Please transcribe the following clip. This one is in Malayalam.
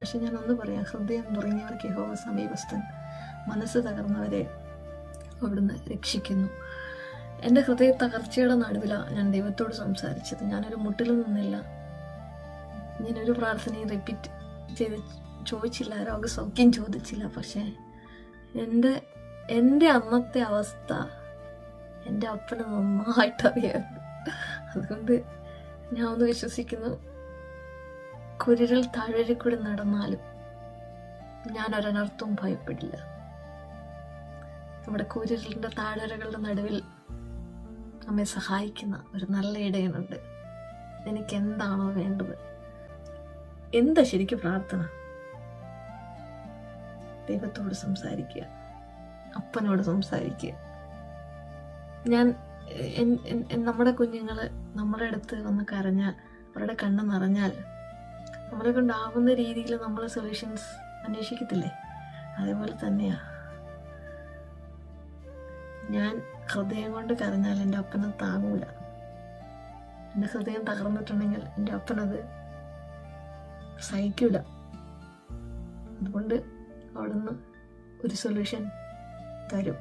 പക്ഷെ ഞാനൊന്ന് പറയാം, ഹൃദയം നുറങ്ങിയവർക്ക് യഹോവ സമീപസ്ഥൻ, മനസ്സ് തകർന്നവരെ അവിടുന്ന് രക്ഷിക്കുന്നു. എൻ്റെ ഹൃദയ തകർച്ചയുടെ നടുവിലാണ് ഞാൻ ദൈവത്തോട് സംസാരിച്ചത്. ഞാനൊരു മുട്ടിലും നിന്നില്ല, ഞാനൊരു പ്രാർത്ഥനയും റിപ്പീറ്റ് ചെയ്ത് ചോദിച്ചില്ല, രോഗസൗഖ്യം ചോദിച്ചില്ല. പക്ഷേ എൻ്റെ അന്നത്തെ അവസ്ഥ എൻ്റെ അപ്പന് നന്നായിട്ടറിയായിരുന്നു. അതുകൊണ്ട് ഞാൻ ഒന്ന് വിശ്വസിക്കുന്നു, കുരിരിൽ താഴെ കൂടി നടന്നാലും ഞാനൊരനർത്ഥവും ഭയപ്പെടില്ല. നമ്മുടെ കുരിരിലിൻ്റെ താഴ്വരകളുടെ നടുവിൽ നമ്മെ സഹായിക്കുന്ന ഒരു നല്ല ഇടയനുണ്ട്. എനിക്ക് എന്താണോ വേണ്ടത്, എന്താ ശരിക്കും പ്രാർത്ഥന? ദൈവത്തോട് സംസാരിക്കുക, അപ്പനോട് സംസാരിക്കുക. നമ്മുടെ കുഞ്ഞുങ്ങൾ നമ്മുടെ അടുത്ത് വന്ന് കരഞ്ഞാൽ, അവരുടെ കണ്ണ് നിറഞ്ഞാൽ, നമ്മളെ കൊണ്ടാവുന്ന രീതിയിൽ നമ്മൾ സൊല്യൂഷൻസ് അന്വേഷിക്കത്തില്ലേ? അതേപോലെ തന്നെയാ ഞാൻ ഹൃദയം കൊണ്ട് കരഞ്ഞാൽ എൻ്റെ അപ്പന് താങ്ങൂല. എൻ്റെ ഹൃദയം തകർന്നിട്ടുണ്ടെങ്കിൽ എൻ്റെ അപ്പനത് സഹിക്കൂല. അതുകൊണ്ട് അവിടുന്ന് ഒരു സൊല്യൂഷൻ തരും.